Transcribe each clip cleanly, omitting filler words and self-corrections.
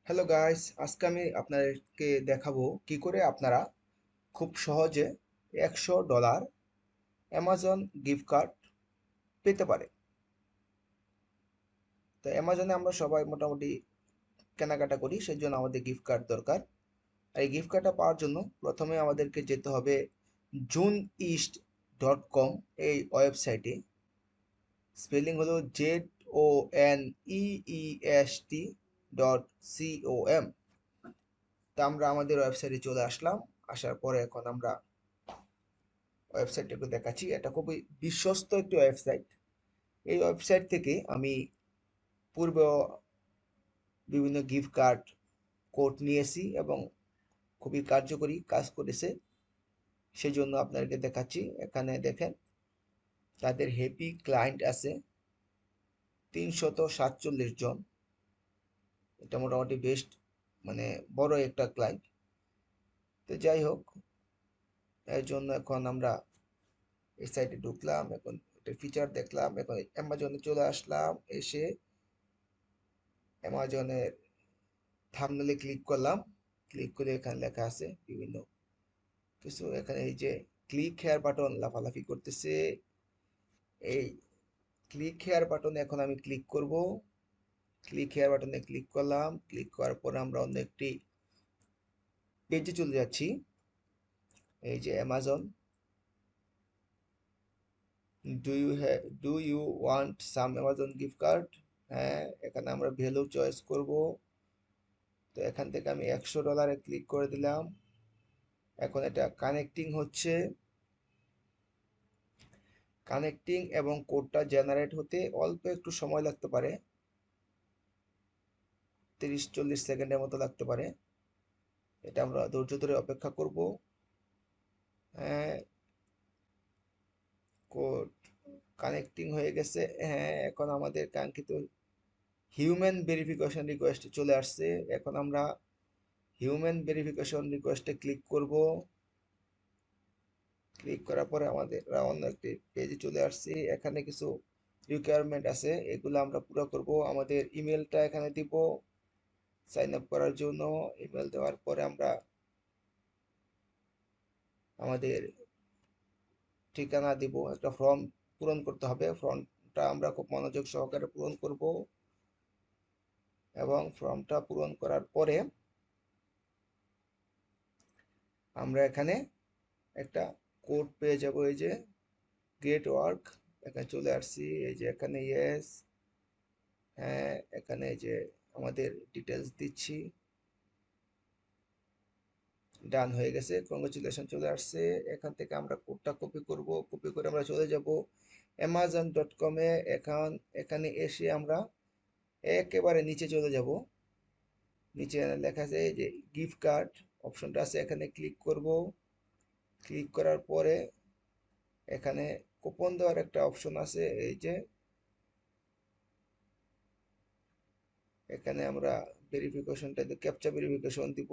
Hello guys, আজকে আমি আপনাদেরকে দেখাবো কি করে আপনারা খুব সহজে $100 অ্যামাজন গিফট কার্ড পেতে পারে। তো অ্যামাজনে আমরা সবাই মোটামুটি কেনাকাটা করি, সেই জন্য আমাদের গিফট কার্ড দরকার। আর এই গিফট কার্ডটা পাওয়ার জন্য প্রথমে আমাদেরকে যেতে হবে juneist.com এই ওয়েবসাইটে। স্পেলিং হলো JONEEEST.com। তা আমরা আমাদের ওয়েবসাইটে চলে আসলাম। আসার পরে এখন আমরা ওয়েবসাইটটা একটু দেখাচ্ছি। এটা খুবই বিশ্বস্ত একটি ওয়েবসাইট। এই ওয়েবসাইট থেকে আমি পূর্বে বিভিন্ন গিফট কার্ড কোড নিয়েছি এবং খুবই কার্যকরী কাজ করেছে। সেই জন্য আপনাদেরকে দেখাচ্ছি। এখানে দেখেন তাদের হ্যাপি ক্লায়েন্ট আছে 347 জন। এটা মোটামুটি বেস্ট, মানে বড় একটা ক্লায়েন্ট। তো যাই হোক, এর জন্য এখন আমরা এই সাইটে ঢুকলাম, এখন এটার ফিচার দেখলাম, এখন অ্যামাজনে চলে আসলাম। এসে অ্যামাজনের থাম্বনেলে ক্লিক করলাম। ক্লিক করে এখানে লেখা আছে বিভিন্ন কিছু। এখানে এই যে ক্লিক হেয়ার বাটন লাফালাফি করতেছে। এই ক্লিক হেয়ার বাটনে এখন আমি ক্লিক করব। ক্লিক হেয়ার বাটনে ক্লিক করলাম। ক্লিক করার পর আমরা অন্য একটি পেজে চলে যাচ্ছি। এই যে Amazon, do you want some Amazon gift card. হ্যাঁ, এখানে আমরা ভ্যালু চয়েস করব। তো এখান থেকে আমি $100 ক্লিক করে দিলাম। এখন এটা কানেক্টিং হচ্ছে। কানেক্টিং এবং কোডটা জেনারেট হতে অল্প একটু সময় লাগতে পারে, 30-40 সেকেন্ডের মতো লাগতে পারে। এটা আমরা ধৈর্য ধরে অপেক্ষা করব। হ্যাঁ, কোড কানেক্টিং হয়ে গেছে। হ্যাঁ, এখন আমাদের কাঙ্ক্ষিত হিউম্যান ভেরিফিকেশন রিকোয়েস্ট চলে আসছে। এখন আমরা হিউম্যান ভেরিফিকেশন রিকোয়েস্টে ক্লিক করব। ক্লিক করার পরে আমাদের অন্য একটি পেজে চলে আসছি। এখানে কিছু রিকোয়ারমেন্ট আছে, এগুলো আমরা পুরো করব। আমাদের ইমেলটা এখানে দিব সাইন আপ করার জন্য। ইমেল দেওয়ার পরে আমরা আমাদের ঠিকানা দিব। একটা ফর্ম পূরণ করতে হবে। ফর্মটা আমরা খুব মনোযোগ সহকারে পূরণ করব এবং ফর্মটা পূরণ করার পরে আমরা এখানে একটা কোড পেয়ে যাব। এই যে গ্রেট ওয়ার্ক, এখানে চলে আসছি। এই যে এখানে ইয়েস, হ্যাঁ, এখানে এই যে আমাদের ডিটেলস দিচ্ছি। ডান হয়ে গেছে, কংগ্রেচুলেশন চলে আসছে। এখান থেকে আমরা কোডটা কপি করব। কপি করে আমরা চলে যাব amazon.com-এ। এখানে এসে আমরা একেবারে নিচে চলে যাব। নিচে লেখা আছে এই যে গিফট কার্ড অপশনটা আছে, এখানে ক্লিক করব। ক্লিক করার পরে এখানে কুপন দেওয়ার একটা অপশন আছে। এই যে এখানে আমরা ভেরিফিকেশনটা ক্যাপচা ভেরিফিকেশন দিব।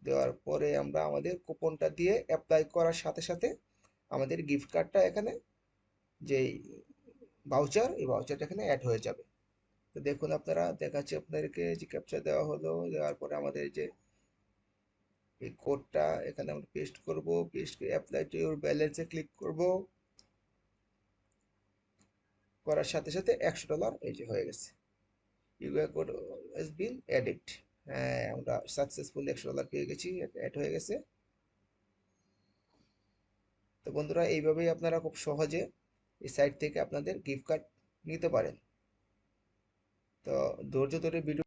দেওয়ার পরে আমরা আমাদের কুপনটা দিয়ে অ্যাপ্লাই করার সাথে সাথে আমাদের গিফট কার্ডটা এখানে, যেই ভাউচার, এই ভাউচারটা এখানে অ্যাড হয়ে যাবে। তো দেখুন, আপনারা দেখাচ্ছে আপনাদেরকে যে ক্যাপচা দেওয়া হলো। দেওয়ার পরে আমাদের যে এই কোডটা এখানে আমরা পেস্ট করব। পেস্ট করে অ্যাপ্লাই টু ইউর ব্যালেন্সে ক্লিক করব। করার সাথে সাথে $100 এই যে হয়ে গেছে। Your code has been added. হ্যাঁ, আমরা সাকসেসফুলি $100 পেয়ে গেছি, অ্যাড হয়ে গেছে। তো বন্ধুরা, এইভাবেই আপনারা খুব সহজে এই সাইট থেকে আপনাদের গিফট কার্ড নিতে পারেন। তো ধৈর্য ধরে ভিডিও